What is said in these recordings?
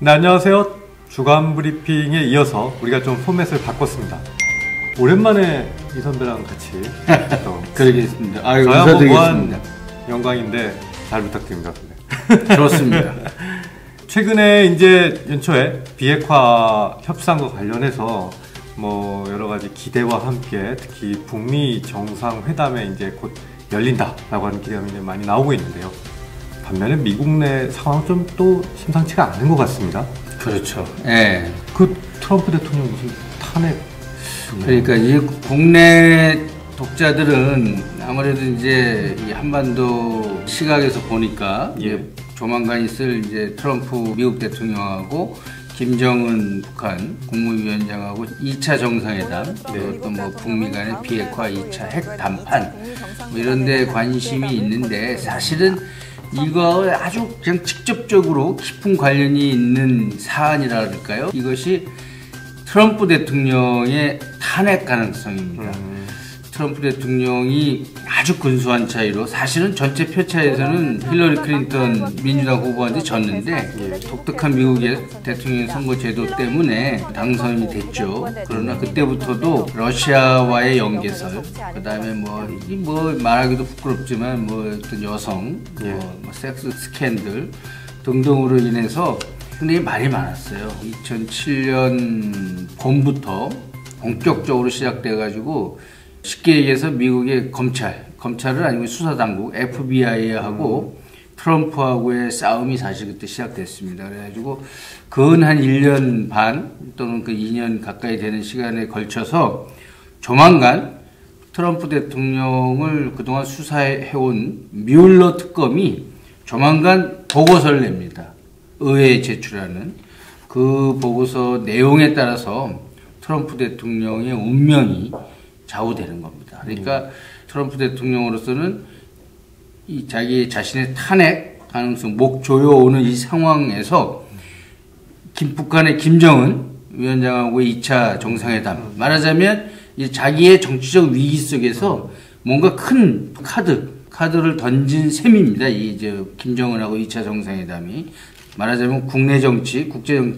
네, 안녕하세요. 주간 브리핑에 이어서 우리가 좀 포맷을 바꿨습니다. 오랜만에 이 선배랑 같이 또 그러겠습니다. 아유, 저야 뭐 무한 영광인데 잘 부탁드립니다, 선배. 좋습니다. 최근에 이제 연초에 비핵화 협상과 관련해서 뭐 여러 가지 기대와 함께 특히 북미 정상회담에 이제 곧 열린다라고 하는 기대감이 이제 많이 나오고 있는데요. 반면에 미국 내 상황은 좀 또 심상치가 않은 것 같습니다. 그렇죠. 예. 그 트럼프 대통령 무슨 탄핵. 그러니까 이 국내 독자들은 아무래도 이제 이 한반도 시각에서 보니까 예. 조만간 있을 이제 트럼프 미국 대통령하고 김정은 북한 국무위원장하고 2차 정상회담, 네. 또 뭐 북미 간의 비핵화 2차 핵 담판 뭐 이런 데 관심이 있는데 사실은 이거 아주 그냥 직접적으로 깊은 관련이 있는 사안이라 할까요? 이것이 트럼프 대통령의 탄핵 가능성입니다. 트럼프 대통령이 아주 근소한 차이로 사실은 전체 표차에서는 힐러리 클린턴 민주당 후보한테 졌는데 독특한 미국의 대통령 선거 제도 때문에 당선이 됐죠. 그러나 그때부터도 러시아와의 연계설, 그 다음에 뭐 말하기도 부끄럽지만 뭐 어떤 여성, 뭐 섹스 스캔들 등등으로 인해서 굉장히 말이 많았어요. 2007년 봄부터 본격적으로 시작돼가지고 쉽게 얘기해서 미국의 검찰은 아니고 수사당국, FBI하고 트럼프하고의 싸움이 사실 그때 시작됐습니다. 그래가지고 근 한 1년 반 또는 그 2년 가까이 되는 시간에 걸쳐서 조만간 트럼프 대통령을 그동안 수사해온 뮬러 특검이 조만간 보고서를 냅니다. 의회에 제출하는 그 보고서 내용에 따라서 트럼프 대통령의 운명이 좌우되는 겁니다. 그러니까 트럼프 대통령으로서는 이 자기 자신의 탄핵 가능성, 목 조여오는 이 상황에서 북한의 김정은 위원장하고의 2차 정상회담, 말하자면 이 자기의 정치적 위기 속에서 뭔가 큰 카드를 던진 셈입니다. 이 이제 김정은하고 2차 정상회담이 말하자면 국내 정치, 국제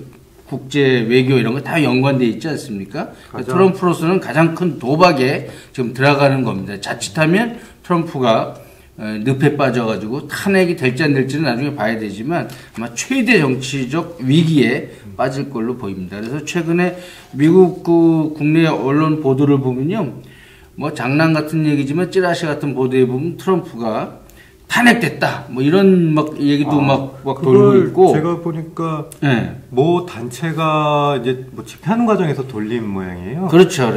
외교 이런 거 다 연관되어 있지 않습니까? 트럼프로서는 가장 큰 도박에 지금 들어가는 겁니다. 자칫하면 트럼프가 늪에 빠져가지고 탄핵이 될지 안 될지는 나중에 봐야 되지만 아마 최대 정치적 위기에 빠질 걸로 보입니다. 그래서 최근에 미국 국내 언론 보도를 보면요. 뭐 장난 같은 얘기지만 찌라시 같은 보도에 보면 트럼프가 탄핵됐다. 뭐 이런 막 얘기도 막 돌고 있고. 제가 보니까 모 단체가 이제 뭐 집회하는 과정에서 돌린 모양이에요. 그렇죠.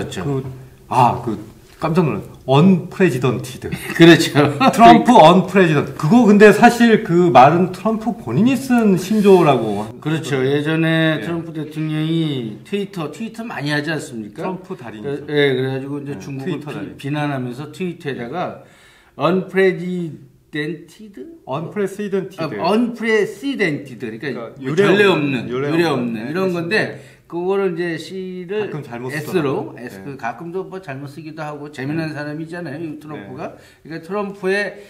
깜짝 놀랐어요. 언프레지던티드. 그렇죠. 트럼프 언프레지던트. 그거 근데 사실 그 말은 트럼프 본인이 쓴 신조라고. 그렇죠. 예전에 트럼프 대통령이 트위터 많이 하지 않습니까? 트럼프 달인이죠. 그래가지고 이제 중국을 비난하면서 트위터에다가 언프레시던티드. 그러니까 유례 없는 이런 건데 그거를 이제 C를 S로 가끔도 뭐 잘못 쓰기도 하고 재미난 사람이잖아요. 이 트럼프가. 그러니까 트럼프의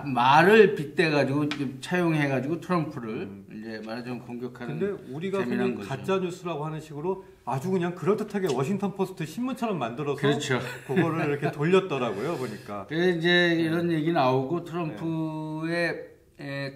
말을 빗대가지고 차용해가지고 트럼프를 이제 말하자면 공격하는. 근데 우리가 가짜 뉴스라고 하는 식으로 아주 그냥 그럴듯하게 워싱턴 포스트 신문처럼 만들어서 그렇죠. 그거를 이렇게 돌렸더라고요 보니까. 그래서 이제 이런 얘기 나오고 트럼프의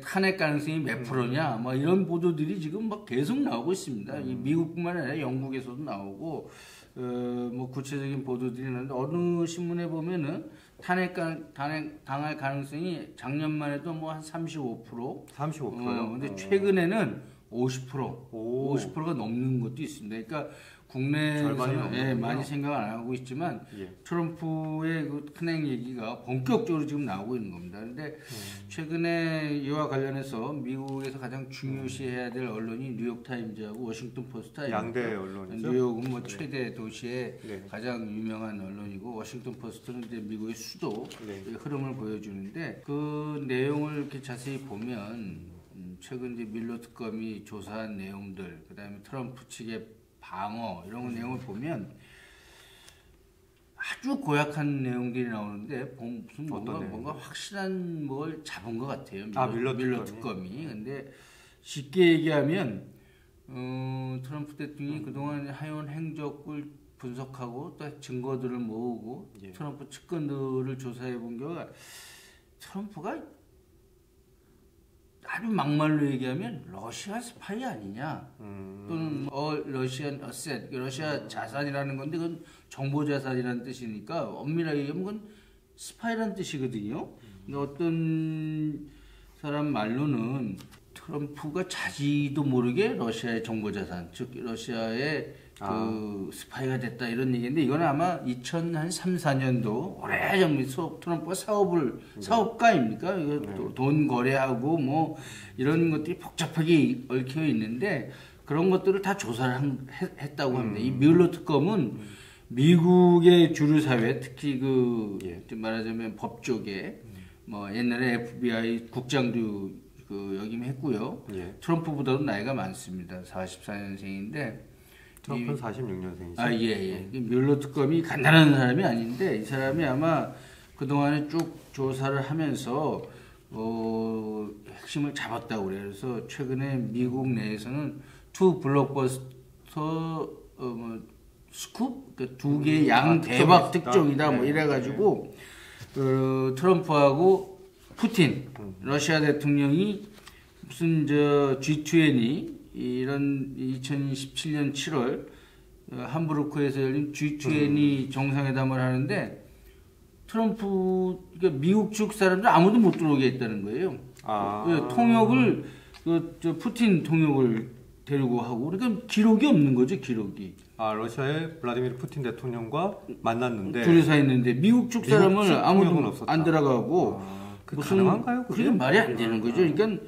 탄핵 가능성이 몇 프로냐, 뭐 이런 보도들이 지금 막 계속 나오고 있습니다. 이 미국뿐만 아니라 영국에서도 나오고, 뭐 구체적인 보도들이 있는데 어느 신문에 보면은 탄핵 당할 가능성이 작년만 해도 뭐 한 35%. 35%요? 근데 최근에는 50%가 넘는 것도 있습니다. 그러니까 국내에서는 많이 생각 안 하고 있지만 트럼프의 그 탄핵 얘기가 본격적으로 지금 나오고 있는 겁니다. 그런데 최근에 이와 관련해서 미국에서 가장 중요시해야 될 언론이 뉴욕타임즈하고 워싱턴 포스트 아닙니까? 양대 언론이죠. 뉴욕은 뭐 최대 도시의 가장 유명한 언론이고 워싱턴 포스트는 이제 미국의 수도 흐름을 보여주는데 그 내용을 이렇게 자세히 보면 최근 이제 밀러 특검이 조사한 내용들, 그다음에 트럼프 측의 방어 이런 내용을 보면 아주 고약한 내용들이 나오는데 무슨 뭔가 확실한 뭘 잡은 것 같아요. 밀러 특검이. 근데 쉽게 얘기하면 트럼프 대통령이 그동안 해온 행적을 분석하고 또 증거들을 모으고 예. 트럼프 측근들을 조사해 본 결과 트럼프가 아주 막말로 얘기하면 러시아 스파이 아니냐 또는 러시안 어셋 러시아 자산이라는 건데 그건 정보 자산이라는 뜻이니까 엄밀하게 얘기하면 그건 스파이라는 뜻이거든요. 근데 어떤 사람 말로는 트럼프가 자기도 모르게 러시아의 정보 자산 즉 러시아의 그 스파이가 됐다 이런 얘기인데 이건 아마 2003, 4년도 오래전 트럼프가 사업가입니까? 이거 돈 거래하고 뭐 이런 것들이 복잡하게 얽혀 있는데 그런 것들을 다 조사를 했다고 합니다. 이 뮬러 특검은 미국의 주류 사회 특히 말하자면 법 쪽에 뭐 옛날에 FBI 국장도 역임했고요. 예. 트럼프보다도 나이가 많습니다. 44년생인데 트럼프는 46년생이죠. 예. 뮬러 특검이 간단한 사람이 아닌데 이 사람이 아마 그동안에 쭉 조사를 하면서 핵심을 잡았다고 그래요. 그래서 최근에 미국 내에서는 투 블록버스터 스쿱? 그러니까 두 개의 양 대박 특종이다 뭐 이래가지고 트럼프하고 푸틴 러시아 대통령이 무슨 G20 이런 2017년 7월 함부르크에서 열린 G20 정상회담을 하는데 트럼프 그러니까 미국 측 사람들 아무도 못 들어오게 했다는 거예요. 통역을 푸틴 통역을 데리고 하고 그러니까 기록이 없는 거죠, 기록이. 러시아의 블라디미르 푸틴 대통령과 만났는데 둘이서 했는데 미국 쪽 사람은 아무도 안 들어가고 무슨 가능한가요? 그게 말이 안 되는 거죠. 그러니까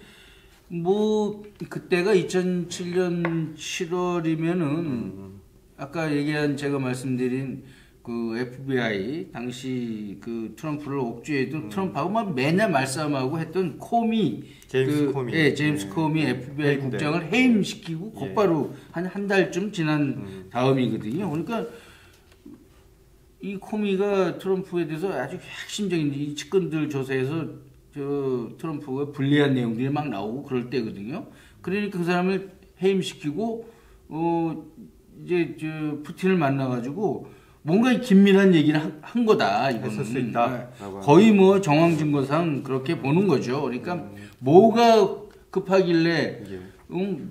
뭐 그때가 2007년 7월이면은 아까 얘기한 제가 말씀드린 그 FBI 당시 그 트럼프를 옥죄했던 트럼프하고 막 맨날 말싸움하고 했던 제임스 코미 FBI 국장을 해임시키고 곧바로 한 달쯤 지난 다음이거든요. 그러니까 이 코미가 트럼프에 대해서 아주 핵심적인 이 측근들 조사에서 트럼프가 불리한 내용들이 막 나오고 그럴 때거든요. 그러니까 그 사람을 해임시키고 이제 푸틴을 만나가지고 뭔가 긴밀한 얘기를 한 거다. 이거는 했을 수 있다. 거의 뭐 정황 증거상 그렇게 보는 거죠. 그러니까 뭐가 급하길래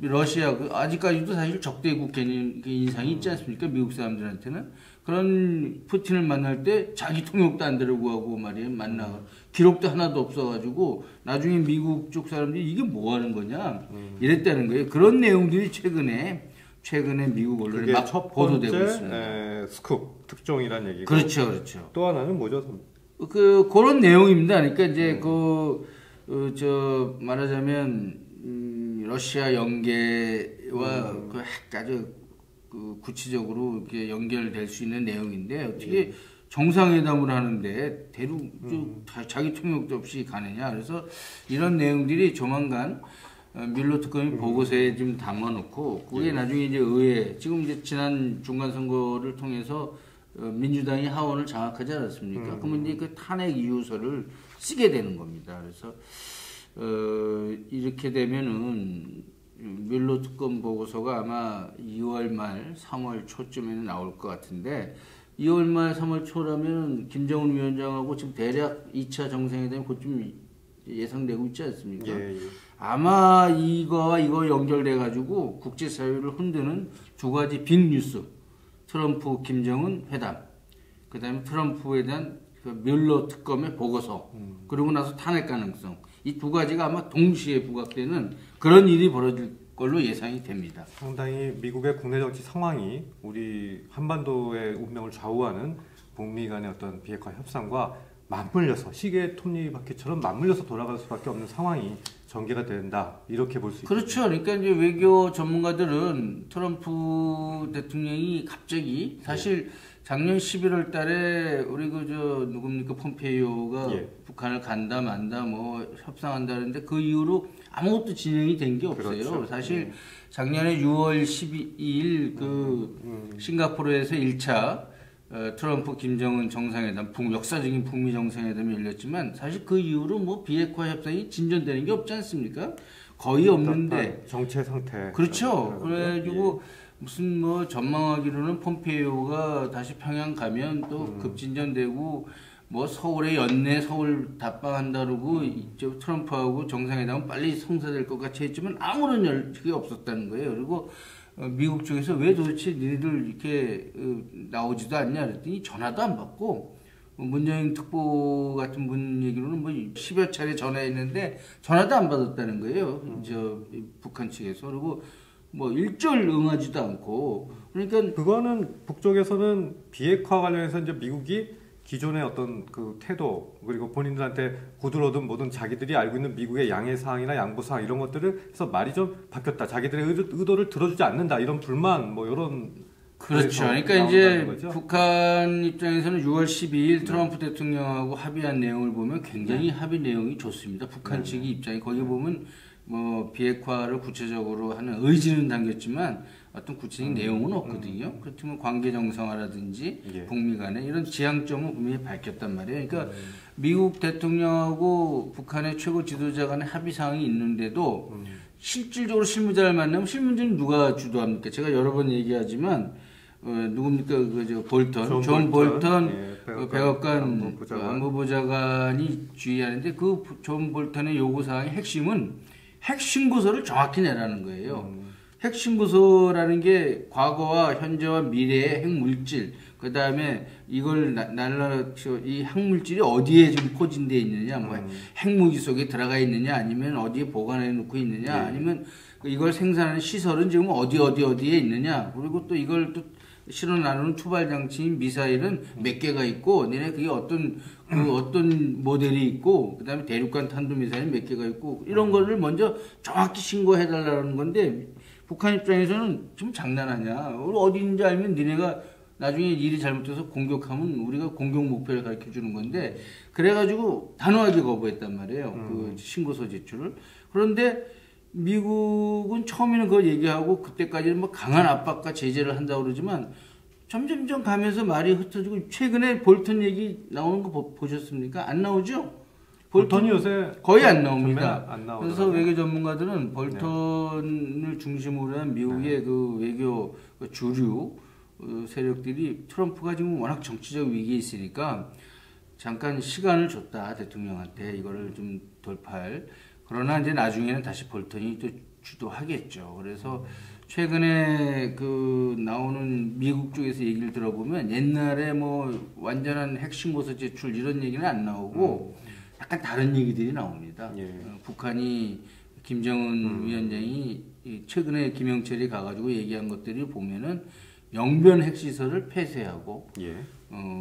러시아 아직까지도 사실 적대국 개념 인상이 있지 않습니까? 미국 사람들한테는 그런 푸틴을 만날 때 자기 통역도 안 되려고 하고 말이에요. 기록도 하나도 없어가지고 나중에 미국 쪽 사람들이 이게 뭐 하는 거냐 이랬다는 거예요. 그런 내용들이 최근에 미국 언론에 막 보도되고 있습니다. 스쿱 특종이란 얘기고. 그렇죠. 또 하나는 뭐죠? 그런 내용입니다. 그러니까 이제 말하자면 러시아 연계와 그 아주 구체적으로 이렇게 연결될 수 있는 내용인데 어떻게 정상회담을 하는데 자기 통역도 없이 가느냐. 그래서 이런 내용들이 조만간 뮬러 특검이 보고서에 좀 담아놓고 그게 나중에 이제 의회 지금 이제 지난 중간 선거를 통해서 민주당이 하원을 장악하지 않았습니까? 그러면 이제 그 탄핵 이유서를 쓰게 되는 겁니다. 그래서 이렇게 되면은 뮬러 특검 보고서가 아마 2월 말 3월 초쯤에는 나올 것 같은데 2월 말 3월 초라면 김정은 위원장하고 지금 대략 2차 정상회담이 그쯤 예상되고 있지 않습니까? 예. 아마 이거 연결돼 가지고 국제사회를 흔드는 두 가지 빅뉴스 트럼프 김정은 회담 그다음에 트럼프에 대한 그 뮬러 특검의 보고서 그러고 나서 탄핵 가능성 이 두 가지가 아마 동시에 부각되는 그런 일이 벌어질 걸로 예상이 됩니다. 상당히 미국의 국내 정치 상황이 우리 한반도의 운명을 좌우하는 북미 간의 어떤 비핵화 협상과 맞물려서 시계 톱니바퀴처럼 맞물려서 돌아갈 수밖에 없는 상황이 전개가 된다 이렇게 볼 수 있죠. 그렇죠. 그러니까 이제 외교 전문가들은 트럼프 대통령이 갑자기 사실 작년 11월 달에 우리 누굽니까 폼페이오가 북한을 간다 만다 뭐 협상한다는데 그 이후로 아무것도 진행이 된 게 없어요. 그렇죠. 사실 작년에 6월 12일 싱가포르에서 1차 트럼프 김정은 정상회담, 역사적인 북미 정상회담이 열렸지만 사실 그 이후로 뭐 비핵화 협상이 진전되는 게 없지 않습니까? 거의 없는데 정체 상태. 그렇죠. 그래가지고 예. 무슨 뭐 전망하기로는 폼페이오가 다시 평양 가면 또 급진전되고 뭐 서울에 연내 서울 답방한다 그러고 이제 트럼프하고 정상회담은 빨리 성사될 것 같이 했지만 아무런 연락이 없었다는 거예요. 그리고 미국 쪽에서 왜 도대체 니네들 이렇게 나오지도 않냐 그랬더니 전화도 안 받고 문재인 특보 같은 분 얘기로는 뭐 10여 차례 전화했는데 전화도 안 받았다는 거예요. 저 북한 측에서. 그리고 뭐 일절 응하지도 않고 그러니까 그거는 북쪽에서는 비핵화 관련해서 이제 미국이 기존의 어떤 그 태도 그리고 본인들한테 구두로든 뭐든 자기들이 알고 있는 미국의 양해 사항이나 양보 사항 이런 것들을 해서 말이 좀 바뀌었다. 자기들의 의도를 들어주지 않는다. 이런 불만 뭐 이런 그렇죠. 그러니까 이제 북한 입장에서는 6월 12일 트럼프 대통령하고 합의한 내용을 보면 굉장히 합의 내용이 좋습니다. 북한 측이 입장이 거기 보면 뭐 비핵화를 구체적으로 하는 의지는 담겼지만 어떤 구체적인 내용은 없거든요. 그렇지만 관계 정상화라든지 북미 간에 이런 지향점을 분명히 밝혔단 말이에요. 그러니까 미국 대통령하고 북한의 최고 지도자 간의 합의 사항이 있는데도 실질적으로 실무자를 만나면 실무자는 누가 주도합니까? 제가 여러 번 얘기하지만 누굽니까? 그저 볼턴, 존 볼턴, 예, 백악관 안보보좌관이 주의하는데 그 존 볼턴의 요구 사항의 핵심은 핵신고서를 정확히 내라는 거예요. 핵신고서라는 게 과거와 현재와 미래의 핵물질, 그 다음에 이걸 이 핵물질이 어디에 지금 포진되어 있느냐, 뭐 핵무기 속에 들어가 있느냐, 아니면 어디에 보관해 놓고 있느냐, 아니면 이걸 생산하는 시설은 지금 어디에 있느냐, 그리고 또 이걸 또 실어 나누는 투발 장치인 미사일은 몇 개가 있고, 니네 그게 어떤 모델이 있고, 그 다음에 대륙간 탄도 미사일 몇 개가 있고, 이런 거를 먼저 정확히 신고해달라는 건데, 북한 입장에서는 좀 장난하냐. 어디 있는지 알면 니네가 나중에 일이 잘못돼서 공격하면 우리가 공격 목표를 가르쳐 주는 건데, 그래가지고 단호하게 거부했단 말이에요. 그 신고서 제출을. 그런데 미국은 처음에는 그걸 얘기하고 그때까지는 뭐 강한 압박과 제재를 한다고 그러지만 점점점 가면서 말이 흩어지고 최근에 볼턴 얘기 나오는 거 보셨습니까? 안 나오죠? 볼턴이 요새 거의 안 나옵니다. 그래서 외교 전문가들은 볼턴을 중심으로 한 미국의 그 외교 주류 세력들이 트럼프가 지금 워낙 정치적 위기에 있으니까 잠깐 시간을 줬다 대통령한테 이거를 좀 돌파할. 그러나 이제 나중에는 다시 볼턴이 또 주도하겠죠. 그래서 최근에 그 나오는 미국 쪽에서 얘기를 들어보면 옛날에 뭐 완전한 핵신고서 제출 이런 얘기는 안 나오고 약간 다른 얘기들이 나옵니다. 북한이 김정은 위원장이 최근에 김영철이 가가지고 얘기한 것들이 보면은 영변 핵시설을 폐쇄하고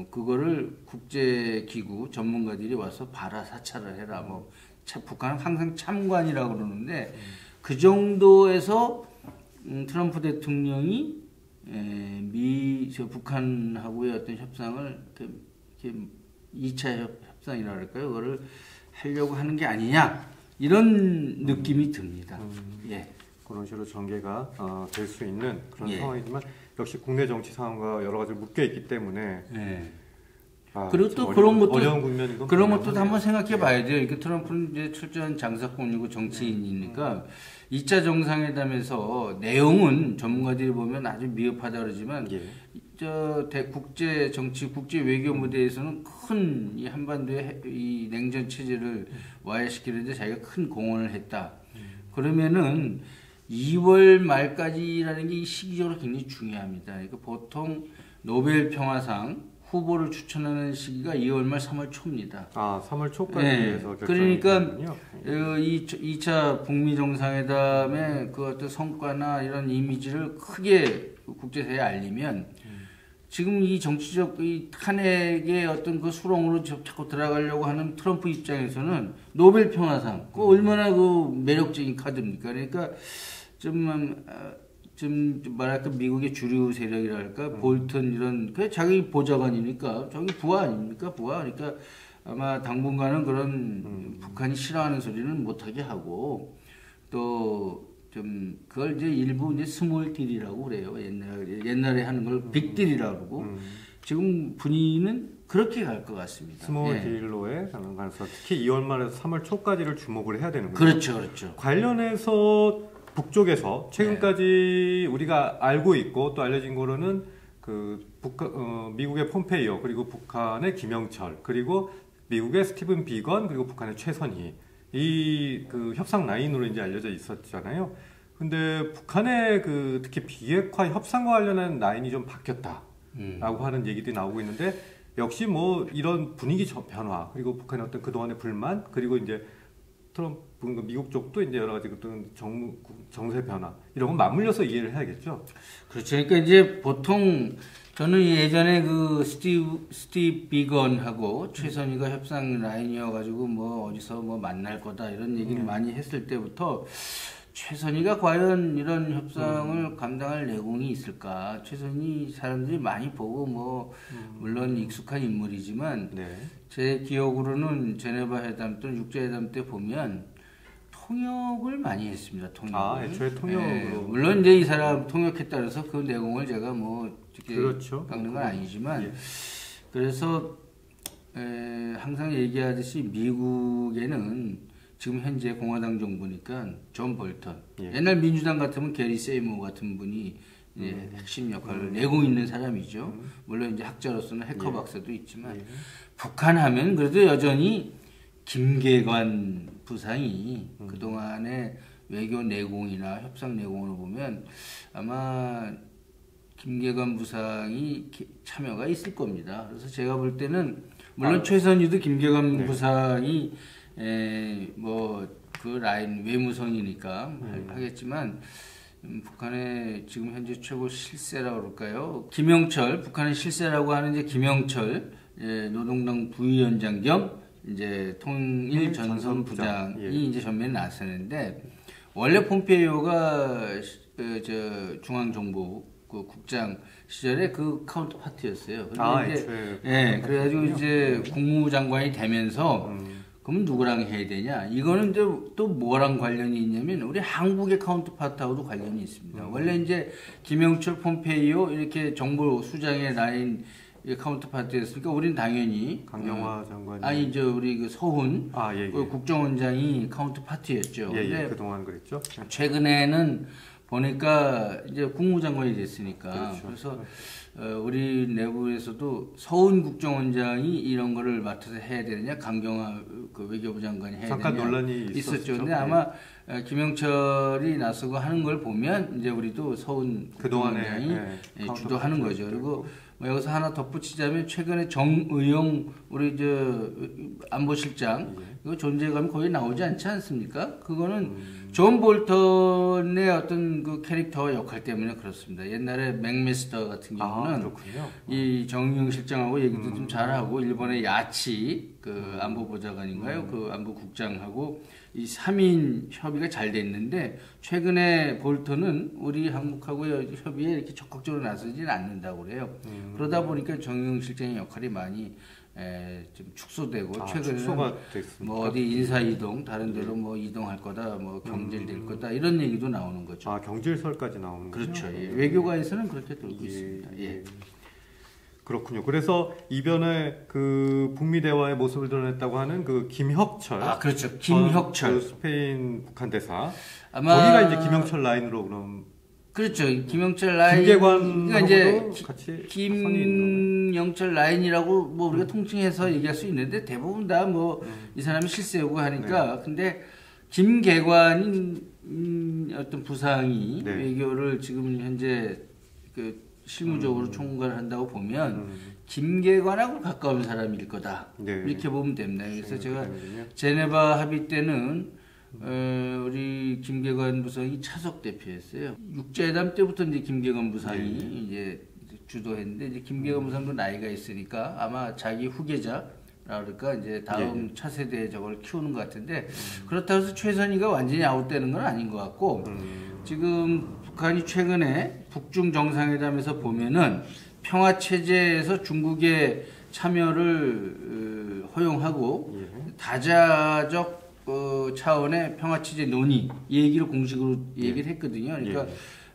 그거를 국제기구 전문가들이 와서 봐라 사찰을 해라 뭐 북한은 항상 참관이라고 그러는데 그 정도에서 트럼프 대통령이 북한하고의 어떤 협상을 이렇게 2차 협상이라고 할까요? 그거를 하려고 하는 게 아니냐 이런 느낌이 듭니다. 예. 그런 식으로 전개가 될 수 있는 그런 상황이지만 역시 국내 정치 상황과 여러 가지 묶여 있기 때문에 그리고 또 어려운 국면이고 그런 것도 한번 생각해 봐야 돼요. 이렇게 트럼프는 이제 철저한 장사꾼이고 정치인이니까 2차 정상회담에서 내용은 전문가들이 보면 아주 미흡하다 그러지만 국제 정치, 국제 외교 무대에서는 큰 이 한반도의 이 냉전 체제를 와해시키는데 자기가 큰 공헌을 했다. 그러면은 2월 말까지라는 게 시기적으로 굉장히 중요합니다. 그러니까 보통 노벨 평화상 후보를 추천하는 시기가 2월 말 3월 초입니다. 3월 초까지 해서 그러니까 이 2차 북미 정상회담의 그 어떤 성과나 이런 이미지를 크게 국제사회에 알리면 지금 이 정치적 이 탄핵의 어떤 그 수렁으로 자꾸 들어가려고 하는 트럼프 입장에서는 노벨 평화상 그 얼마나 그 매력적인 카드입니까? 그러니까 좀 말할까 미국의 주류 세력이랄까 볼턴 이런 그 자기 보좌관이니까 자기 부하 아닙니까 부하 그러니까 아마 당분간은 그런 북한이 싫어하는 소리는 못하게 하고 또 좀 그걸 이제 일부 이제 스몰 딜이라고 그래요 옛날에 하는 걸 빅 딜이라고 그러고 지금 분위기는 그렇게 갈 것 같습니다. 스몰 예. 딜로에 가는 가능성, 특히 2월 말에서 3월 초까지를 주목을 해야 되는 거죠. 그렇죠, 그렇죠. 관련해서 북쪽에서 최근까지 우리가 알고 있고 또 알려진 거로는 미국의 폼페이오, 그리고 북한의 김영철, 그리고 미국의 스티븐 비건, 그리고 북한의 최선희, 이 협상 라인으로 이제 알려져 있었잖아요. 근데 북한의 특히 비핵화 협상과 관련한 라인이 좀 바뀌었다라고 하는 얘기들이 나오고 있는데, 역시 뭐 이런 분위기 변화, 그리고 북한의 어떤 그동안의 불만, 그리고 이제 트럼프 미국 쪽도 이제 여러 가지 어떤 정세 변화, 이런 건 맞물려서 이해를 해야겠죠. 그렇죠. 그러니까 이제 보통 저는 예전에 스티브 비건하고 최선희가 협상 라인이어가지고 뭐 어디서 뭐 만날 거다 이런 얘기를 많이 했을 때부터 최선희가 과연 이런 협상을 감당할 내공이 있을까? 최선희 사람들이 많이 보고 뭐 물론 익숙한 인물이지만 네. 제 기억으로는 제네바 회담 또는 육자회담 때 보면 통역을 많이 했습니다. 통역을. 애초에 통역으로. 네, 물론 이제 이 사람 통역했다 그래서 그 내공을 제가 뭐 이렇게 그렇죠. 깎는 건 아니지만 예. 그래서 항상 얘기하듯이 미국에는 지금 현재 공화당 정부니까 존 볼턴, 예. 옛날 민주당 같으면 게리 세이모 같은 분이 핵심 역할을 내고 있는 사람이죠. 물론 이제 학자로서는 해커 박사도 있지만 북한 하면 그래도 여전히 김계관 부상이 그동안의 외교 내공이나 협상 내공으로 보면 아마 김계관 부상이 참여가 있을 겁니다. 그래서 제가 볼 때는 물론 최선희도 김계관 부상이 뭐 그 라인 외무성이니까 하겠지만 북한의 지금 현재 최고 실세라고 그럴까요? 김영철, 북한의 실세라고 하는 이제 김영철 노동당 부위원장 겸 이제 통일전선부장이 이제 전면에 나서는데, 원래 폼페이오가 중앙정보 국장 시절에 그 카운터 파트였어요. 근데 그래가지고 이제 국무장관이 되면서 그러면 누구랑 해야 되냐? 이거는 이제 또 뭐랑 관련이 있냐면 우리 한국의 카운터파트하고도 관련이 있습니다. 원래 이제 김영철, 폼페이오 이렇게 정보 수장의 라인 카운터파트였으니까 우리는 당연히 강경화 장관이 우리 그 서훈 국정원장이 카운터파트였죠. 근데 그동안 그랬죠. 최근에는 보니까 이제 국무장관이 됐으니까 그렇죠. 그래서 우리 내부에서도 서훈 국정원장이 이런 거를 맡아서 해야 되느냐, 강경화 그 외교부 장관이 해야 잠깐 되느냐 논란이 있었죠. 근데 아마 김영철이 나서고 하는 걸 보면 이제 우리도 서훈 국정원장이 주도하는 거죠. 그리고 뭐 여기서 하나 덧붙이자면 최근에 정의용 우리 안보실장 이거 존재감이 거의 나오지 않지 않습니까? 그거는 존 볼턴의 어떤 그 캐릭터 역할 때문에 그렇습니다. 옛날에 맥메스터 같은 경우는 이 정의용 실장하고 얘기도 좀 잘하고 일본의 야치 그 안보보좌관인가요? 그 안보국장하고 이 3인 협의가 잘 됐는데 최근에 볼턴은 우리 한국하고 협의에 이렇게 적극적으로 나서지는 않는다고 그래요. 그러다 보니까 정의용 실장의 역할이 많이 좀 축소되고 최근에는 뭐 어디 인사 이동 다른 데로 뭐 이동할 거다, 뭐 경질될 거다 이런 얘기도 나오는 거죠. 경질설까지 나오는 거죠. 그렇죠. 외교가에서는 그렇게 돌고 있습니다. 그렇군요. 그래서 이변에 그 북미 대화의 모습을 드러냈다고 하는 그 김혁철. 그렇죠. 김혁철. 그 스페인 북한 대사. 아마 거기가 이제 김영철 라인으로 그럼. 그렇죠. 김영철 라인. 김계관하고도 이제 같이 김영철 라인이라고 뭐 우리가 통칭해서 얘기할 수 있는데 대부분 다 뭐 이 사람이 실세고 하니까. 근데 김계관인 어떤 부상이 외교를 지금 현재 그 실무적으로 총괄을 한다고 보면 김계관하고 가까운 사람일 거다. 이렇게 보면 됩니다. 그래서 제가 제네바 합의 때는 우리 김계관 부상이 차석 대표였어요. 육자회담 때부터 이제 김계관 부상이 이제 주도했는데 이제 김계관 부상도 나이가 있으니까 아마 자기 후계자 그러니까 이제 다음 차세대에 저걸 키우는 것 같은데 그렇다고 해서 최선희가 완전히 아웃되는 건 아닌 것 같고 지금 북한이 최근에 북중 정상회담에서 보면은 평화 체제에서 중국의 참여를 허용하고 다자적 차원의 평화 체제 논의 이 얘기를 공식으로 얘기를 했거든요. 그러니까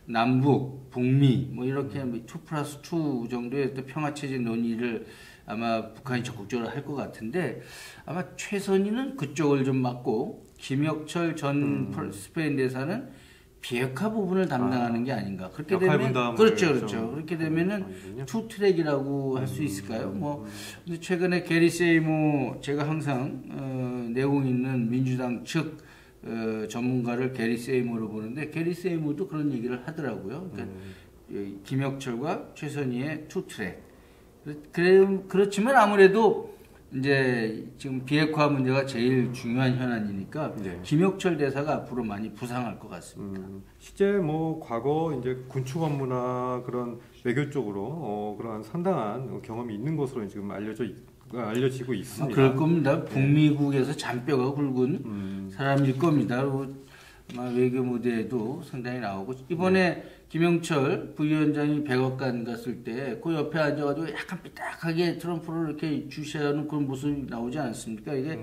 남북, 북미 뭐 이렇게 2+2 정도의 또 평화 체제 논의를 아마 북한이 적극적으로 할 것 같은데 아마 최선희는 그쪽을 좀 맡고 김혁철 전 스페인 대사는 비핵화 부분을 담당하는 게 아닌가. 그렇게 되면 그렇죠. 그렇게 되면은 투 트랙이라고 할 수 있을까요? 뭐 근데 최근에 게리 세이모 제가 항상 내공 있는 민주당 측 전문가를 게리 세이모로 보는데 게리 세이모도 그런 얘기를 하더라고요. 그러니까 김혁철과 최선희의 투 트랙. 그렇지만 아무래도 이제 지금 비핵화 문제가 제일 중요한 현안이니까 네. 김혁철 대사가 앞으로 많이 부상할 것 같습니다. 실제 뭐 과거 이제 군축 업무나 그런 외교 쪽으로 그러한 상당한 경험이 있는 것으로 지금 알려지고 있습니다. 그럴 겁니다. 북미국에서 잔뼈가 굵은 사람일 겁니다. 아마 외교 무대에도 상당히 나오고 이번에 김영철 부위원장이 백악관 갔을 때 그 옆에 앉아가지고 약간 삐딱하게 트럼프를 이렇게 주시하는 그런 모습이 나오지 않습니까? 이게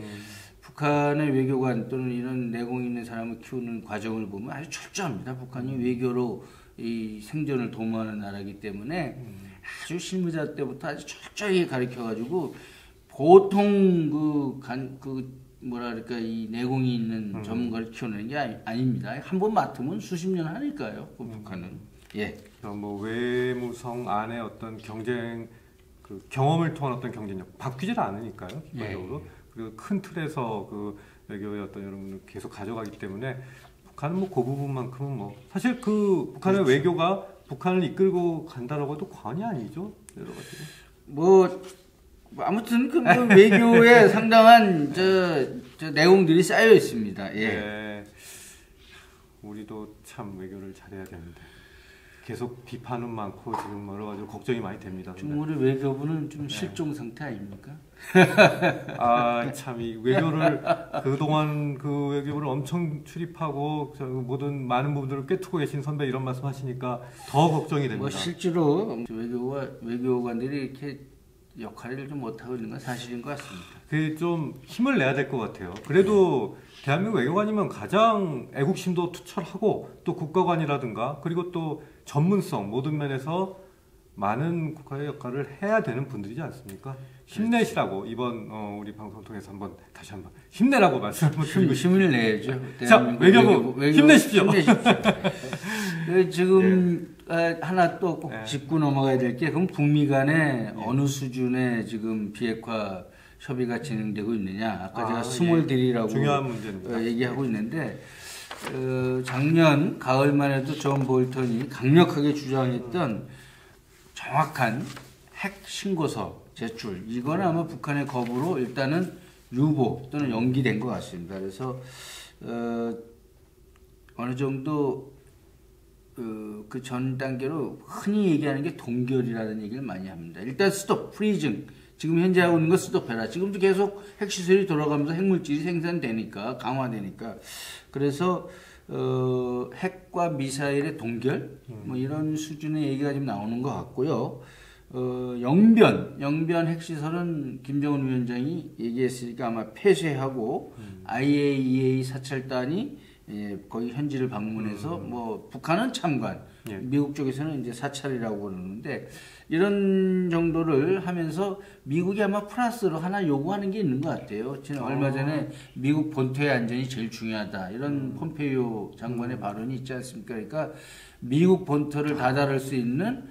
북한의 외교관 또는 이런 내공 있는 사람을 키우는 과정을 보면 아주 철저합니다. 북한이 외교로 이 생존을 도모하는 나라이기 때문에 아주 실무자 때부터 아주 철저히 가르쳐가지고 보통 뭐랄까 이 내공이 있는 전문가를 키워내는 게 아닙니다. 한 번 맡으면 수십 년 하니까요. 북한은. 예. 뭐 외무성 안에 어떤 경쟁 그 경험을 통한 어떤 경쟁력 바뀌질 않으니까요. 기본적으로. 예. 그리고 큰 틀에서 그 외교의 어떤 여러분을 계속 가져가기 때문에 북한은 뭐 그 부분만큼은 뭐 사실 그 북한의 그렇죠. 외교가 북한을 이끌고 간다라고 해도 과언이 아니죠. 여러 가지. 뭐 아무튼 그 외교에 상당한 저 내용들이 쌓여 있습니다. 예. 네. 우리도 참 외교를 잘해야 되는데 계속 비판은 많고 지금 여러 가지 걱정이 많이 됩니다. 지금 우리 외교부는 좀 실종 상태 아닙니까? 아, 참 이 외교를 그동안 그 외교부를 엄청 출입하고 모든 많은 부분들을 꿰뚫고 계신 선배 이런 말씀하시니까 더 걱정이 됩니다. 뭐 실제로 외교관들이 이렇게 역할을 좀 못하고 있는 건 사실인 것 같습니다. 그 좀 힘을 내야 될 것 같아요. 그래도 대한민국 외교관이면 가장 애국심도 투철하고 또 국가관이라든가 그리고 또 전문성 모든 면에서 많은 국가의 역할을 해야 되는 분들이지 않습니까? 힘내시라고 이번 우리 방송 통해서 다시 한번 힘내라고 말씀을 드리고 힘을 내야죠. 자, 외교부 힘내십시오. 지금 하나 또 꼭 짚고 넘어가야 될 게 그럼 북미 간에 어느 수준의 지금 비핵화 협의가 진행되고 있느냐. 아까 제가 스몰 딜이라고 중요한 문제입니다. 얘기하고 있는데 작년 가을만 해도 존 볼턴이 강력하게 주장했던 정확한 핵 신고서 제출. 이건 아마 북한의 거부로 일단은 유보 또는 연기된 것 같습니다. 그래서 어느 정도 그 전 단계로 흔히 얘기하는 게 동결이라는 얘기를 많이 합니다. 일단 스톱, 프리징. 지금 현재 하고 있는 거 스톱해라. 지금도 계속 핵시설이 돌아가면서 핵물질이 생산되니까, 강화되니까. 그래서 핵과 미사일의 동결 뭐 이런 수준의 얘기가 지금 나오는 것 같고요. 영변 핵시설은 김정은 위원장이 얘기했으니까 아마 폐쇄하고 IAEA 사찰단이 거기 현지를 방문해서 뭐 북한은 참관, 미국 쪽에서는 이제 사찰이라고 그러는데 이런 정도를 하면서 미국이 아마 플러스로 하나 요구하는 게 있는 것 같아요. 지난 얼마 전에 미국 본토의 안전이 제일 중요하다 이런 폼페이오 장관의 발언이 있지 않습니까? 그러니까 미국 본토를 다다를 수 있는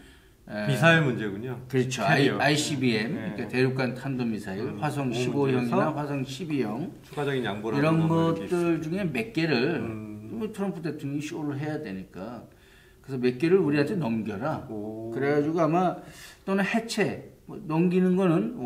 미사일 문제군요. 그렇죠. ICBM, 그러니까 대륙간 탄도미사일, 화성 15형이나 화성 12형 추가적인 양보를 이런 것들 중에 몇 개를 트럼프 대통령이 쇼를 해야 되니까 그래서 몇 개를 우리한테 넘겨라. 그래가지고 아마 또는 해체 넘기는 거는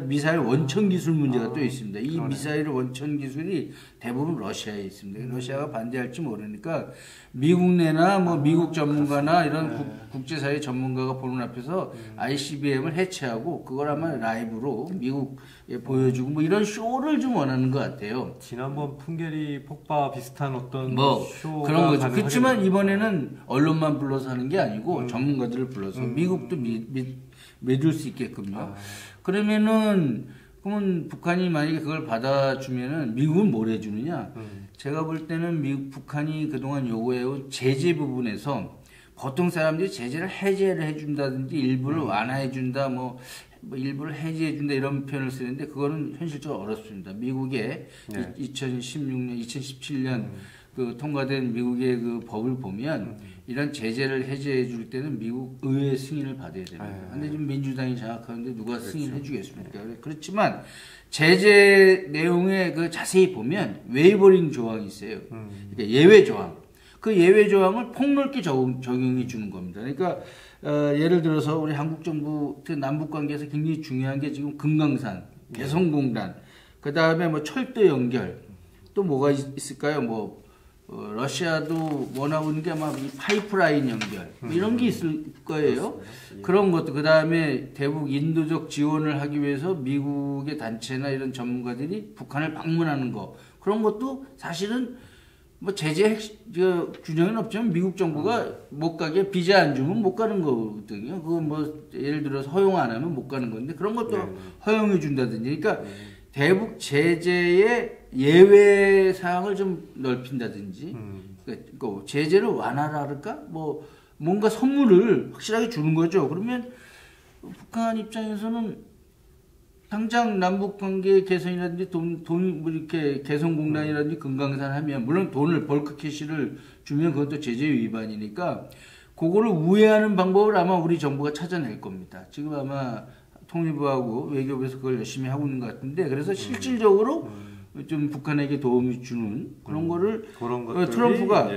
미사일 원천 기술 문제가 또 있습니다. 이 그러네. 미사일 원천 기술이 대부분 러시아에 있습니다. 러시아가 반대할지 모르니까 미국 내나 뭐 미국 전문가나 이런 국제사회 전문가가 보는 앞에서 ICBM을 해체하고 그걸 아마 라이브로 미국에 보여주고 뭐 이런 쇼를 좀 원하는 것 같아요. 지난번 풍계리 폭파 비슷한 어떤 뭐 쇼가 그런 거죠. 그렇지만 이번에는 언론만 불러서 하는 게 아니고 전문가들을 불러서 미국도 믿을 수 있게끔요. 그러면 북한이 만약에 그걸 받아주면은 미국은 뭘 해주느냐? 제가 볼 때는 북한이 그동안 요구해온 제재 부분에서 보통 사람들이 제재를 해제를 해준다든지 일부를 완화해준다, 뭐 뭐 일부를 해제해준다 이런 표현을 쓰는데 그거는 현실적으로 어렵습니다. 미국의 2016년, 2017년 그 통과된 미국의 그 법을 보면 이런 제재를 해제해 줄 때는 미국 의회 승인을 받아야 됩니다. 근데 지금 민주당이 장악하는데 누가 승인해 주겠습니까? 그렇지만 제재 내용에 그 자세히 보면 웨이버링 조항이 있어요. 그러니까 예외 조항. 그 예외 조항을 폭넓게 적용해 주는 겁니다. 그러니까 예를 들어서 우리 한국 정부 남북 관계에서 굉장히 중요한 게 지금 금강산, 개성공단, 그 다음에 뭐 철도 연결, 또 뭐가 있을까요? 뭐 러시아도 원하고 있는 게 아마 이 파이프라인 연결 뭐 이런 게 있을 거예요. 그런 것도 그 다음에 대북 인도적 지원을 하기 위해서 미국의 단체나 이런 전문가들이 북한을 방문하는 거 그런 것도 사실은 뭐 제재 균형은 없지만 미국 정부가 못 가게 비자 안 주면 못 가는 거거든요. 그거 뭐 예를 들어서 허용 안 하면 못 가는 건데 그런 것도 허용해 준다든지. 그러니까 대북 제재의 예외 사항을 좀 넓힌다든지. 그러니까 제재를 완화할까? 뭐 뭔가 선물을 확실하게 주는 거죠. 그러면 북한 입장에서는 당장 남북 관계 개선이라든지 뭐 이렇게 개성공단이라든지 금강산 하면 물론 돈을 벌크 캐시를 주면 그것도 제재 위반이니까 그거를 우회하는 방법을 아마 우리 정부가 찾아낼 겁니다. 지금 아마 통일부하고 외교부에서 그걸 열심히 하고 있는 것 같은데 그래서 실질적으로 좀 북한에게 도움이 주는 그런 거를 트럼프가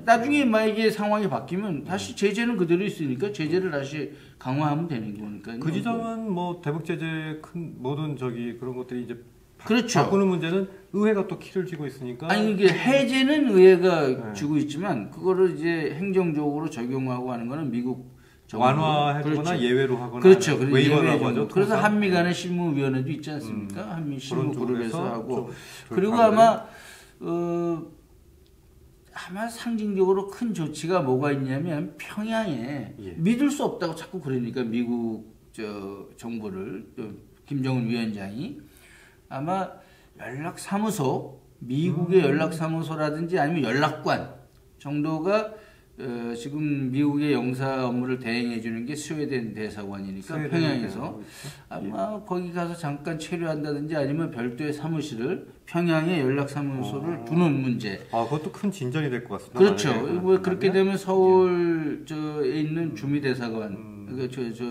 나중에 만약에 상황이 바뀌면 다시 제재는 그대로 있으니까 제재를 다시 강화하면 되는 거니까. 그 지점은 뭐 대북 제재 큰 모든 그런 것들이 이제 그렇죠. 바꾸는 문제는 의회가 또 키를 쥐고 있으니까. 아니 이게 해제는 의회가 쥐고 있지만 그거를 이제 행정적으로 적용하고 하는 거는 미국 완화해주거나 그렇죠. 예외로 하거나 그렇죠. 웨이버라고 하죠. 그래서 한미 간의 실무위원회도 있지 않습니까? 한미 실무그룹에서 하고 그리고 아마 상징적으로 큰 조치가 뭐가 있냐면 평양에 믿을 수 없다고 자꾸 그러니까 미국 정부를 김정은 위원장이 아마 연락사무소 미국의 연락사무소라든지 아니면 연락관 정도가 지금 미국의 영사 업무를 대행해 주는 게 스웨덴 대사관이니까 평양에서 아마 거기 가서 잠깐 체류한다든지 아니면 별도의 사무실을 평양에 연락사무소를 두는 문제. 그것도 큰 진전이 될 것 같습니다. 그렇죠. 뭐 그렇게 되면 서울에 있는 주미 대사관,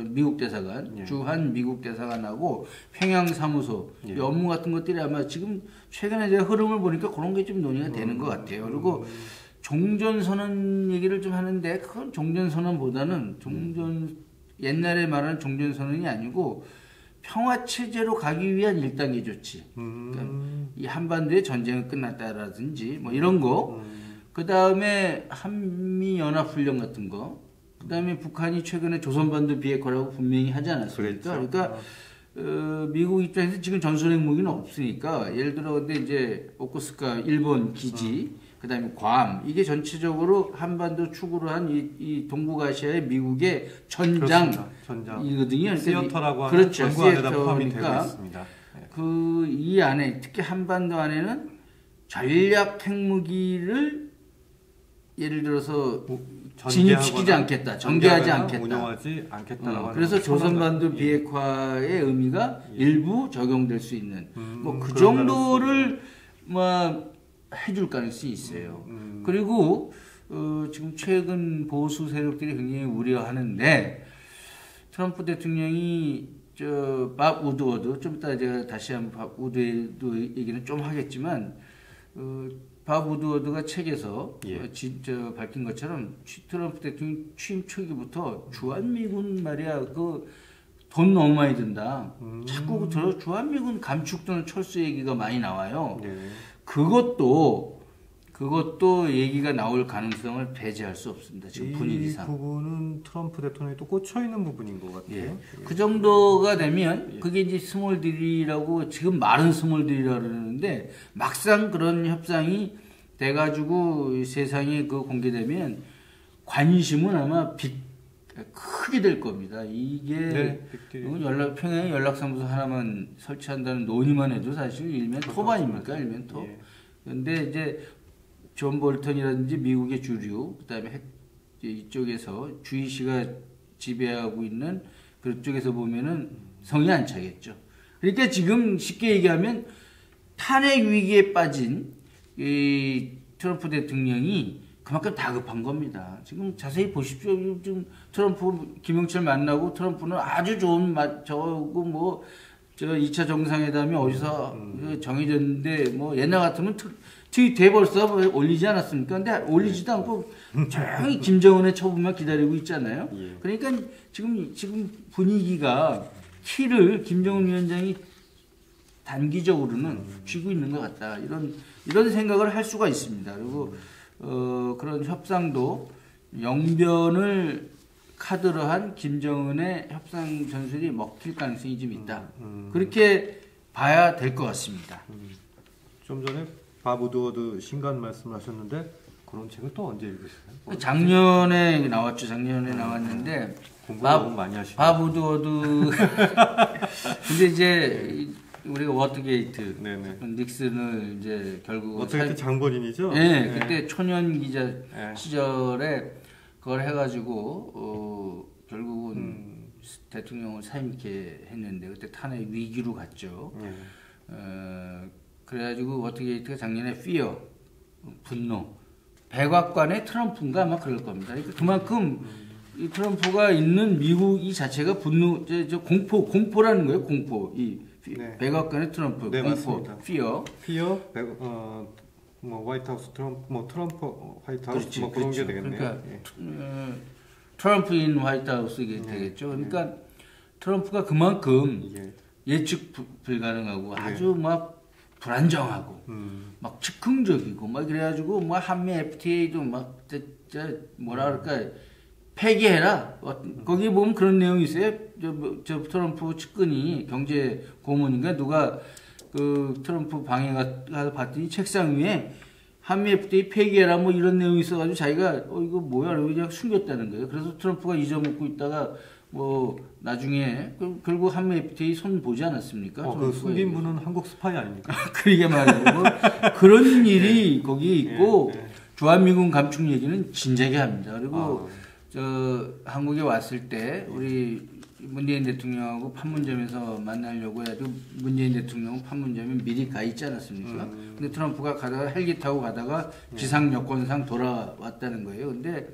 미국 대사관, 주한 미국 대사관하고 평양 사무소 이 업무 같은 것들이 아마 지금 최근에 제가 흐름을 보니까 그런 게 좀 논의가 되는 것 같아요. 그리고 종전선언 얘기를 좀 하는데 그건 종전선언보다는 옛날에 말하는 종전선언이 아니고 평화체제로 가기 위한 1단계 조치. 그러니까 이 한반도의 전쟁은 끝났다라든지 뭐 이런 거. 그 다음에 한미연합훈련 같은 거. 그 다음에 북한이 최근에 조선반도 비핵화라고 분명히 하지 않았습니까? 그러니까 미국 입장에서 지금 전술핵 무기는 없으니까 예를 들어 근데 이제 오쿠스카 일본 기지 그 다음에 괌 이게 전체적으로 한반도 축으로 한 이 동북아시아의 미국의 전장이거든요. 시어터라고 하는 그렇죠. 전구 안에다 포함이 되고 있습니다. 이 안에 특히 한반도 안에는 전략 핵무기를 예를 들어서 진입시키지 않겠다, 전개하지 않겠다, 운영하지 않겠다라고 그래서 조선반도 비핵화의 의미가 일부 적용될 수 있는 뭐 그 정도를 뭐 해줄 가능성이 있어요. 그리고 지금 최근 보수 세력들이 굉장히 우려하는데 트럼프 대통령이 밥 우드워드 좀 이따 제가 다시 한번 밥 우드워드 얘기는 좀 하겠지만 밥 우드워드가 책에서 밝힌 것처럼 트럼프 대통령 취임 초기부터 주한미군 말이야 돈 너무 많이 든다. 자꾸 주한미군 감축도는 철수 얘기가 많이 나와요. 그것도 얘기가 나올 가능성을 배제할 수 없습니다. 지금 분위기상. 이 부분은 트럼프 대통령이 또 꽂혀 있는 부분인 것 같아요. 그 정도가 되면 그게 이제 스몰 딜이라고 지금 말은 스몰 딜이라고 그러는데 막상 그런 협상이 돼가지고 세상에 공개되면 관심은 아마 크게 될 겁니다. 이게 평양에 연락사무소 하나만 설치한다는 논의만 해도 사실 일면 토반입니까? 일면 토. 그런데 이제 존 볼턴이라든지 미국의 주류, 그다음에 이쪽에서 주의시가 지배하고 있는 그쪽에서 보면은 성이 안 차겠죠. 그러니까 지금 쉽게 얘기하면 탄핵 위기에 빠진 이 트럼프 대통령이 그만큼 다급한 겁니다. 지금 자세히 보십시오. 지금 트럼프 김영철 만나고 트럼프는 아주 좋은 저거 뭐 저 2차 정상회담이 어디서 정해졌는데 뭐 옛날 같으면 트윗에 벌써 올리지 않았습니까? 근데 올리지도 않고 조용히 김정은의 처분만 기다리고 있잖아요. 그러니까 지금 분위기가 키를 김정은 위원장이 단기적으로는 쥐고 있는 것 같다. 이런 생각을 할 수가 있습니다. 그리고 그런 협상도 영변을 카드로 한 김정은의 협상 전술이 먹힐 가능성이 좀 있다. 그렇게 봐야 될 것 같습니다. 좀 전에 밥 우드워드 신간 말씀하셨는데 그런 책을 또 언제 읽으셨어요? 작년에 나왔죠. 작년에 나왔는데 공부 너무 많이 하시네요. 밥 우드워드 근데 이제 우리가 워터게이트 닉슨을 이제 결국 워터게이트 장본인이죠? 네, 그때 초년 기자 시절에 그걸 해가지고 결국은 대통령을 사임케 했는데 그때 탄핵 위기로 갔죠. 그래가지고 워터게이트가 작년에 fear 분노 백악관의 트럼프인가 아마 그럴 겁니다. 그러니까 그만큼 이 트럼프가 있는 미국 이 자체가 분노 공포라는 거예요. 공포 백악관의 트럼프 공포 맞습니다. fear 뭐 화이트하우스 트럼프 화이트하우스 그렇지, 뭐 그런 그렇죠. 게 되겠네요. 그러니까 트럼프인 화이트하우스 이게 되겠죠. 그러니까 트럼프가 그만큼 예측 불가능하고 아주 막 불안정하고 막 즉흥적이고 막 그래가지고 뭐 한미 FTA도 막 뭐라 그럴까 폐기해라. 거기 보면 그런 내용이 있어요. 저 트럼프 측근이 경제 고문인가 누가 그 트럼프 방에 가서 봤더니 책상 위에 한미 FTA 폐기해라 뭐 이런 내용이 있어가지고 자기가 이거 뭐야 이러고 그냥 숨겼다는 거예요. 그래서 트럼프가 잊어먹고 있다가 뭐 나중에 결국 한미 FTA 손 보지 않았습니까? 그 숨긴 분은 한국 스파이 아닙니까? 그러게 말이에요. 뭐 그런 일이 거기에 있고 주한미군 감축 얘기는 진작에 합니다. 그리고 저 한국에 왔을 때 우리 문재인 대통령하고 판문점에서 만나려고 해가지고 문재인 대통령은 판문점에 미리 가 있지 않았습니까? 근데 트럼프가 가다가 헬기 타고 가다가 지상 여권상 돌아왔다는 거예요. 근데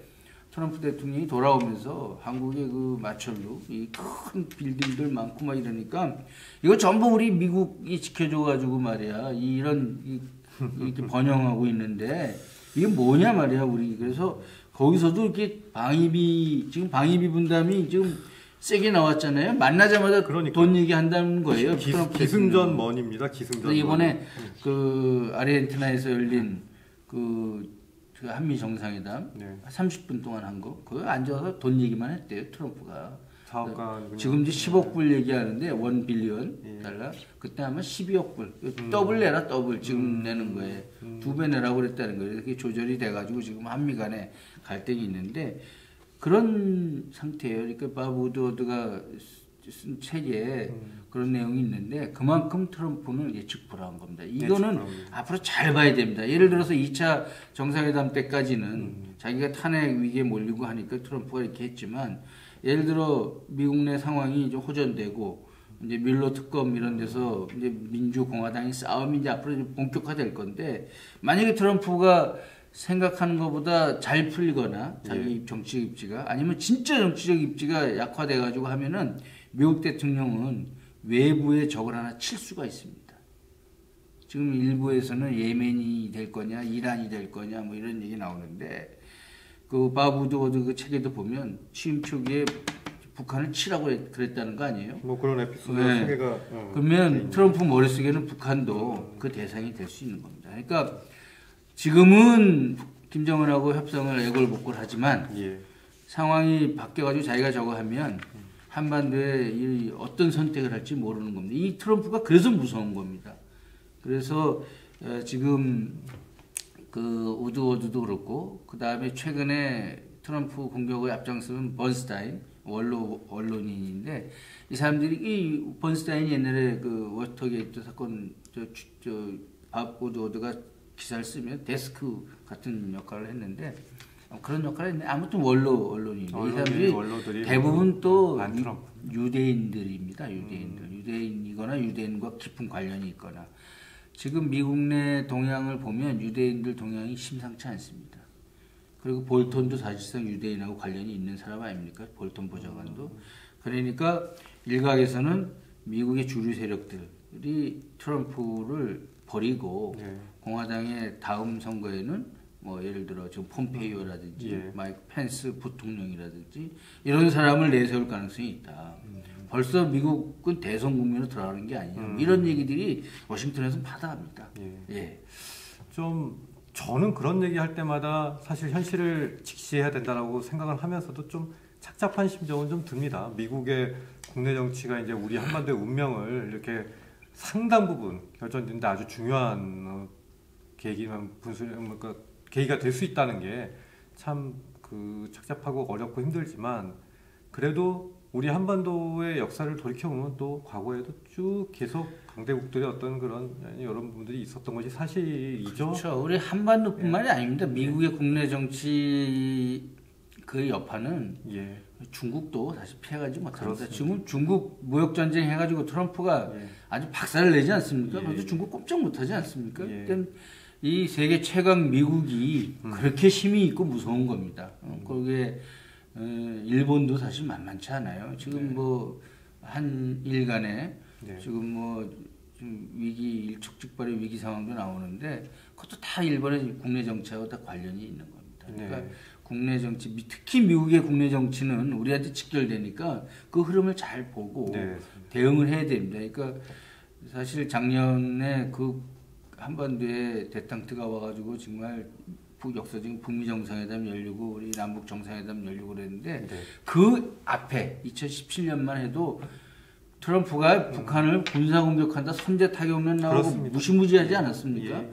트럼프 대통령이 돌아오면서 한국의 그 마철로 이 큰 빌딩들 많고 막 이러니까 이거 전부 우리 미국이 지켜줘가지고 말이야 이렇게 번영하고 있는데 이게 뭐냐 말이야 우리 그래서 거기서도 이렇게 지금 방위비 분담이 지금 세게 나왔잖아요. 만나자마자 돈 얘기한다는 거예요. 기승전머니입니다. 기승전머니. 이번에 그 아르헨티나에서 열린 그 한미 정상회담 30분 동안 한 거 그거 앉아서 돈 얘기만 했대요. 트럼프가. 지금 이제 10억 불 얘기하는데 1 빌리언 달러. 그때 아마 12억 불. 더블 내라 더블 지금 내는 거예요. 2배 내라고 그랬다는 거예요. 이렇게 조절이 돼가지고 지금 한미 간에 갈등이 있는데 그런 상태예요. 그러니까 밥 우드워드가 쓴 책에 그런 내용이 있는데 그만큼 트럼프는 예측 불허한 겁니다. 이거는 앞으로 잘 봐야 됩니다. 예를 들어서 2차 정상회담 때까지는 자기가 탄핵 위기에 몰리고 하니까 트럼프가 이렇게 했지만 예를 들어 미국 내 상황이 좀 호전되고 이제 밀러 특검 이런 데서 이제 민주공화당의 싸움이 이제 앞으로 본격화될 건데 만약에 트럼프가 생각하는 것보다 잘 풀리거나 자기 정치적 입지가 아니면 진짜 정치적 입지가 약화돼가지고 하면은 미국 대통령은 외부에 적을 하나 칠 수가 있습니다. 지금 일부에서는 예멘이 될 거냐, 이란이 될 거냐, 뭐 이런 얘기 나오는데 그 밥 우드워드 그 책에도 보면 취임 초기에 북한을 치라고 그랬다는 거 아니에요? 뭐 그런 에피소드가 소개가. 그러면 트럼프 머릿속에는 북한도 그 대상이 될 수 있는 겁니다. 그러니까 지금은 김정은하고 협상을 애걸복걸하지만 상황이 바뀌어가지고 자기가 저거 하면 한반도에 어떤 선택을 할지 모르는 겁니다. 이 트럼프가 그래서 무서운 겁니다. 그래서 지금 그 우드워드도 그렇고 그 다음에 최근에 트럼프 공격을 앞장서는 번스타인 언론인인데 이 사람들이 이 번스타인이 옛날에 그 워터게이트 사건 밥 우드워드가 기사를 쓰면 데스크 같은 역할을 했는데 그런 역할을 했네. 아무튼 언론인데 이 사람들이 원로들이 대부분 또 트럼프. 유대인들입니다. 유대인이거나 유대인과 깊은 관련이 있거나 지금 미국 내 동향을 보면 유대인들 동향이 심상치 않습니다. 그리고 볼턴도 사실상 유대인하고 관련이 있는 사람 아닙니까? 볼턴 보좌관도. 그러니까 일각에서는 미국의 주류 세력들이 트럼프를 버리고 예. 공화당의 다음 선거에는 뭐 예를 들어 지금 폼페이오라든지 예. 마이크 펜스 부통령이라든지 이런 사람을 내세울 가능성이 있다. 벌써 미국은 대선 국면으로 들어가는 게 아니냐. 이런 얘기들이 워싱턴에서 받아갑니다. 예. 좀 저는 그런 얘기할 때마다 사실 현실을 직시해야 된다라고 생각을 하면서도 좀 착잡한 심정은 좀 듭니다. 미국의 국내 정치가 이제 우리 한반도의 운명을 이렇게 상당 부분 결정짓는데 아주 중요한 계기가 될 수 있다는 게 참 착잡하고 어렵고 힘들지만 그래도 우리 한반도의 역사를 돌이켜보면 또 과거에도 쭉 계속 강대국들의 어떤 그런 여러 부분들이 있었던 것이 사실이죠. 그렇죠. 우리 한반도뿐만이 아닙니다. 미국의 국내 정치 그 여파는 중국도 사실 피해가지 못합니다. 지금 중국 무역전쟁 해가지고 트럼프가 아주 박살을 내지 않습니까? 그래서 중국 꼼짝 못하지 않습니까? 그러니까 이 세계 최강 미국이 그렇게 힘이 있고 무서운 겁니다. 거기에 일본도 사실 만만치 않아요. 지금 뭐 한일 간에 지금 뭐 좀 일촉즉발의 위기 상황도 나오는데 그것도 다 일본의 국내 정치하고 다 관련이 있는 겁니다. 그러니까 국내 정치, 특히 미국의 국내 정치는 우리한테 직결되니까 그 흐름을 잘 보고 대응을 해야 됩니다. 그러니까 사실 작년에 그 한반도에 대탕트가 와가지고 정말 역사적인 북미 정상회담 열리고 우리 남북 정상회담 열리고 그랬는데 그 앞에 2017년만 해도 트럼프가 북한을 군사 공격한다 선제 타격론 나오고 그렇습니다. 무시무시하지 않았습니까?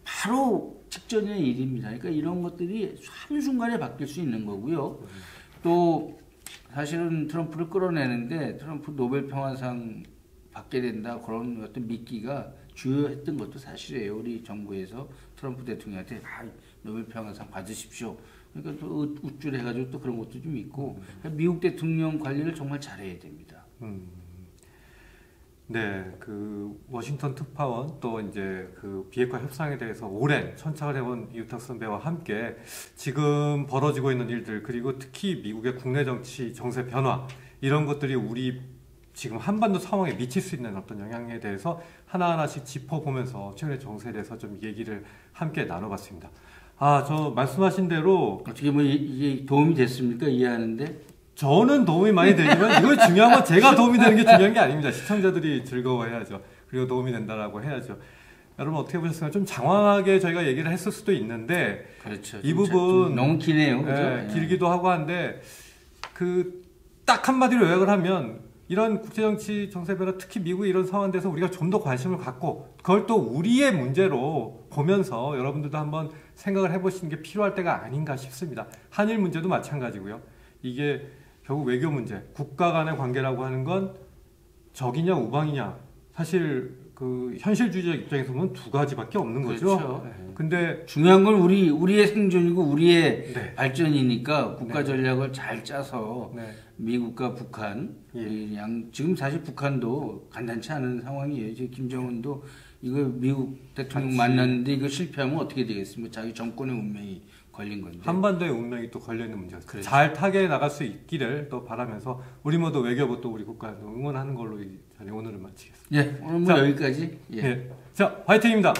바로 직전의 일입니다. 그러니까 이런 것들이 한순간에 바뀔 수 있는 거고요. 또 사실은 트럼프를 끌어내는데 트럼프 노벨 평화상 받게 된다 그런 어떤 미끼가 주요했던 것도 사실이에요. 우리 정부에서 트럼프 대통령한테 노벨 평화상 받으십시오. 그러니까 또 우쭐해가지고 또 그런 것도 좀 있고 미국 대통령 관리를 정말 잘해야 됩니다. 네, 워싱턴 특파원 또 이제 비핵화 협상에 대해서 오랜 천착을 해온 이우탁 선배와 함께 지금 벌어지고 있는 일들 그리고 특히 미국의 국내 정치 정세 변화 이런 것들이 우리 지금 한반도 상황에 미칠 수 있는 어떤 영향에 대해서 하나하나씩 짚어보면서 최근의 정세에 대해서 좀 얘기를 함께 나눠봤습니다. 저 말씀하신 대로 어떻게 뭐 이게 도움이 됐습니까? 이해하는데? 저는 도움이 많이 되지만 이걸 중요한 건 제가 도움이 되는 게 중요한 게 아닙니다. 시청자들이 즐거워해야죠. 그리고 도움이 된다라고 해야죠. 여러분 어떻게 보셨어요? 좀 장황하게 저희가 얘기를 했을 수도 있는데 그렇죠. 이 부분 너무 기네요. 그죠? 길기도 하고 한데 딱 한마디로 요약을 하면 이런 국제정치 정세 변화 특히 미국의 이런 상황에 대해서 우리가 좀 더 관심을 갖고 그걸 또 우리의 문제로 보면서 여러분들도 한번 생각을 해보시는 게 필요할 때가 아닌가 싶습니다. 한일 문제도 마찬가지고요. 이게 결국 외교 문제, 국가 간의 관계라고 하는 건 적이냐 우방이냐 사실 현실주의적 입장에서 보면 두 가지밖에 없는 거죠. 그렇죠. 근데 중요한 건 우리의 생존이고 우리의 발전이니까 국가 전략을 잘 짜서 미국과 북한 지금 사실 북한도 간단치 않은 상황이에요. 지금 김정은도 이거 미국 대통령 만났는데 이거 실패하면 어떻게 되겠습니까? 자기 정권의 운명이 걸린 건데. 한반도의 운명이 또 걸려있는 문제가 그렇죠. 잘 타게 나갈 수 있기를 또 바라면서 우리 모두 외교부 또 우리 국가 응원하는 걸로 오늘은 마치겠습니다. 오늘 뭐 여기까지. 자, 화이팅입니다.